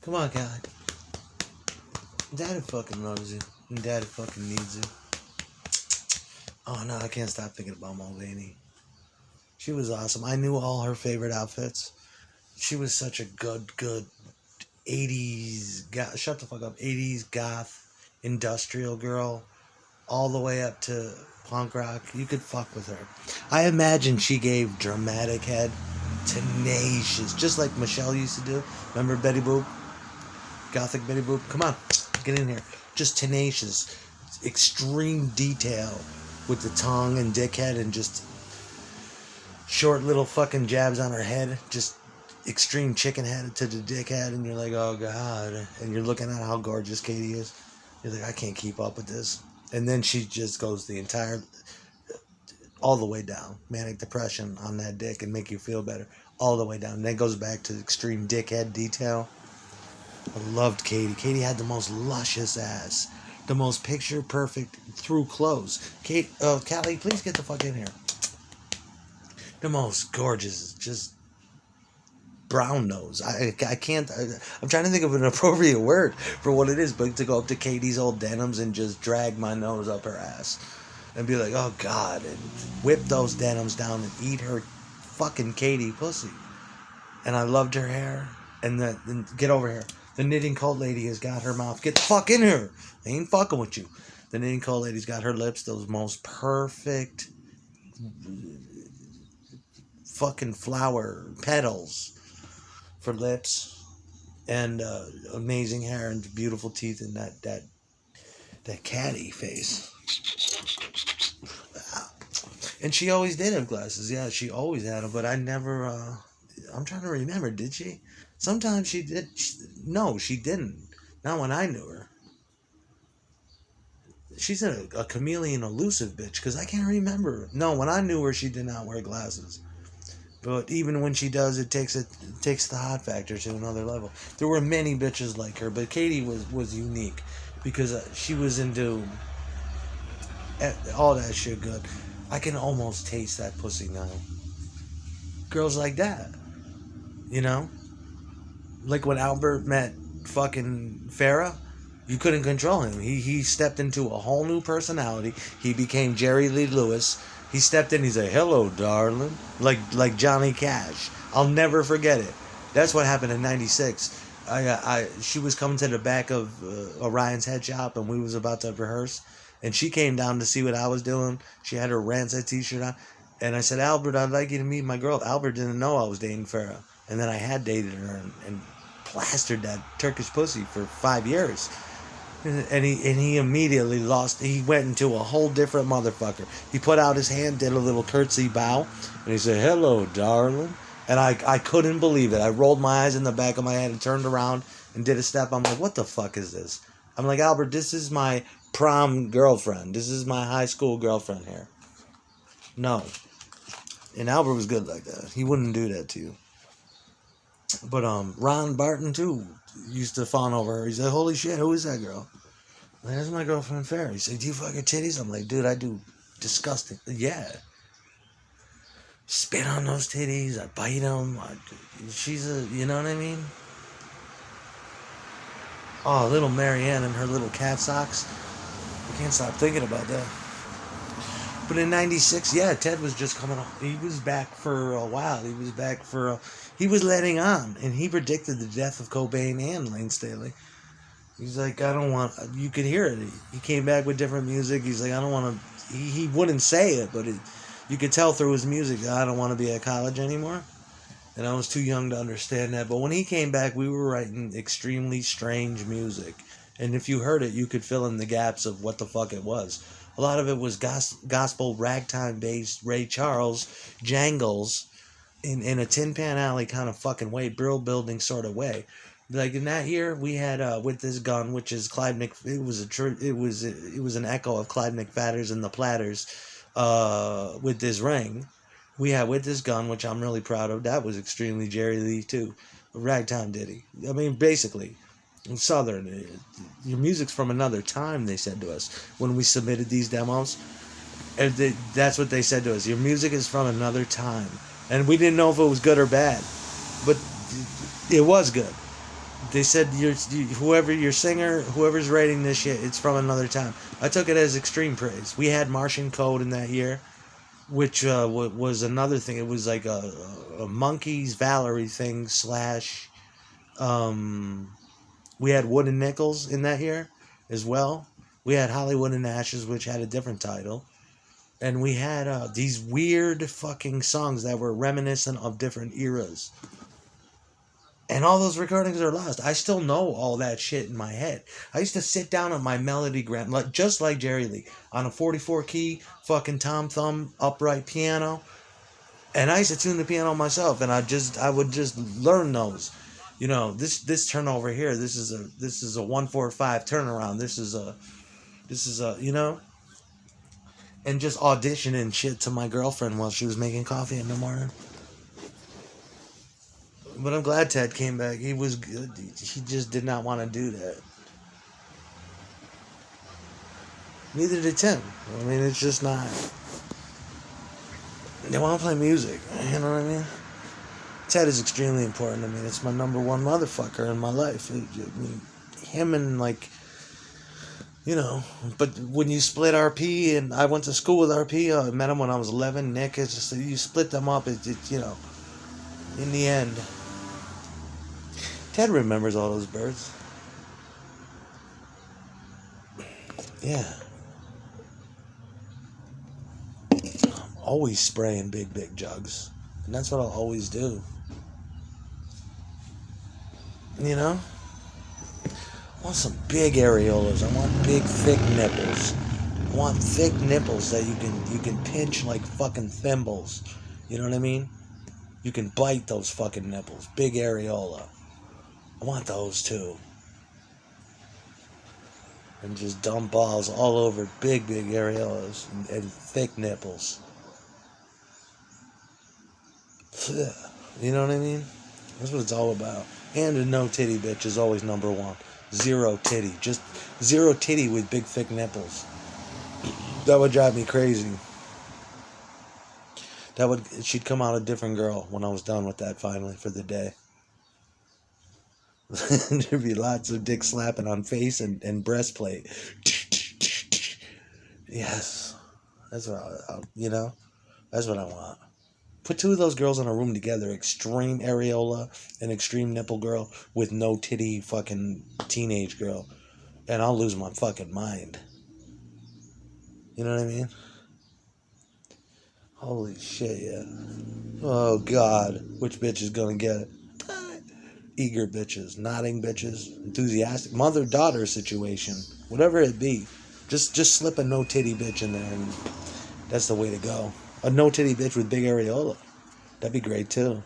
Come on, Callie. Daddy fucking loves you. And Daddy fucking needs you. Oh no, I can't stop thinking about Mulvaney. She was awesome. I knew all her favorite outfits. She was such a good 80s, shut the fuck up, 80s goth, industrial girl, all the way up to punk rock. You could fuck with her. I imagine she gave dramatic head, tenacious, just like Michelle used to do. Remember Betty Boop? Gothic Betty Boop? Come on, get in here. Just tenacious, extreme detail with the tongue and dickhead and just short little fucking jabs on her head. Just extreme chicken head to the dickhead, and you're like, oh god. And you're looking at how gorgeous Katie is. You're like, I can't keep up with this. And then she just goes the entire, all the way down. Manic depression on that dick and make you feel better. All the way down. And then goes back to extreme dickhead detail. I loved Katie. Katie had the most luscious ass. The most picture perfect through clothes. Callie, please get the fuck in here. The most gorgeous, just brown nose. I can't. I'm trying to think of an appropriate word for what it is, but to go up to Katie's old denims and just drag my nose up her ass and be like, oh god, and whip those denims down and eat her fucking Katie pussy. And I loved her hair. And get over here. The knitting cold lady has got her mouth. Get the fuck in here. I ain't fucking with you. The knitting cold lady's got her lips, those most perfect fucking flower petals for lips, and amazing hair and beautiful teeth and that catty face. And she always did have glasses. Yeah, she always had them, but I never. I'm trying to remember. Did she? Sometimes she did. No, she didn't. Not when I knew her. She's a chameleon elusive bitch, because I can't remember. No, when I knew her, she did not wear glasses. But even when she does, it takes the hot factor to another level. There were many bitches like her, but Katie was unique because she was into all that shit good. I can almost taste that pussy now. Girls like that, you know? Like when Albert met fucking Farrah, you couldn't control him. He stepped into a whole new personality. He became Jerry Lee Lewis. He stepped in. He's like, "Hello, darling," like Johnny Cash. I'll never forget it. That's what happened in '96. She was coming to the back of Orion's head shop, and we was about to rehearse, and she came down to see what I was doing. She had her Rancid t-shirt on, and I said, "Albert, I'd like you to meet my girl." Albert didn't know I was dating Farrah, and then I had dated her and plastered that Turkish pussy for 5 years. And he immediately lost. He went into a whole different motherfucker. He put out his hand, did a little curtsy bow, and he said, "Hello, darling." And I couldn't believe it. I rolled my eyes in the back of my head and turned around and did a step. I'm like, what the fuck is this? I'm like, Albert, this is my prom girlfriend. This is my high school girlfriend here. No. And Albert was good like that. He wouldn't do that to you. But Ron Barton too used to fawn over her. He said, "Holy shit, who is that girl?" I'm like, "That's my girlfriend Farrah." He said, "Do you fuck her titties?" I'm like, "Dude, I do disgusting." Yeah. Spit on those titties. I bite them. She's a, you know what I mean? Oh, little Marianne and her little cat socks. I can't stop thinking about that. But in '96, yeah, Ted was just coming off. He was back for a while. He was back for he was letting on, and he predicted the death of Cobain and Lane Staley. He's like, I don't want. You could hear it. He came back with different music. He's like, I don't want to. He wouldn't say it, but you could tell through his music that I don't want to be at college anymore. And I was too young to understand that. But when he came back, we were writing extremely strange music. And if you heard it, you could fill in the gaps of what the fuck it was. A lot of it was gospel, ragtime-based Ray Charles, jangles, in a Tin Pan Alley kind of fucking way, brill building sort of way. Like in that year, we had With This Gun, which is Clyde It was an echo of Clyde McFatters and the Platters. With This Ring, we had With This Gun, which I'm really proud of. That was extremely Jerry Lee too, ragtime ditty. I mean, basically. Southern, your music's from another time, they said to us when we submitted these demos. And that's what they said to us. Your music is from another time. And we didn't know if it was good or bad, but it was good. They said whoever your singer, whoever's writing this shit, it's from another time. I took it as extreme praise. We had Martian Code in that year, which was another thing. It was like a Monkeys Valerie thing slash. We had Wood and Nickels in that year as well. We had Hollywood and Ashes, which had a different title. And we had these weird fucking songs that were reminiscent of different eras. And all those recordings are lost. I still know all that shit in my head. I used to sit down at my melody gram, just like Jerry Lee, on a 44 key fucking Tom Thumb upright piano. And I used to tune the piano myself, and I would just learn those. You know, this turn over here, this is a 145 turnaround. This is a you know, and just auditioning shit to my girlfriend while she was making coffee in the morning. But I'm glad Ted came back. He was good. He just did not want to do that. Neither did Tim. I mean, it's just not. They want to play music. You know what I mean? Ted is extremely important to me. It's my number one motherfucker in my life. I mean, him and like, you know. But when you split RP, and I went to school with RP, I met him when I was 11. Nick, it's just you split them up. It you know. In the end, Ted remembers all those birds. Yeah. I'm always spraying big jugs. And that's what I'll always do. You know? I want some big areolas. I want big, thick nipples. I want thick nipples that you can pinch like fucking thimbles. You know what I mean? You can bite those fucking nipples. Big areola. I want those too. And just dump balls all over big areolas and thick nipples. You know what I mean? That's what it's all about. And a no titty bitch is always number one. Zero titty. Just zero titty with big thick nipples. That would drive me crazy. She'd come out a different girl when I was done with that finally for the day. There'd be lots of dick slapping on face and breastplate. Yes. That's what you know? That's what I want. Put two of those girls in a room together, extreme areola and extreme nipple girl with no titty fucking teenage girl, and I'll lose my fucking mind. You know what I mean? Holy shit, yeah. Oh God, which bitch is gonna get it? Eager bitches, nodding bitches, enthusiastic, mother-daughter situation, whatever it be. Just slip a no titty bitch in there, and that's the way to go. A no titty bitch with big areola. That'd be great too.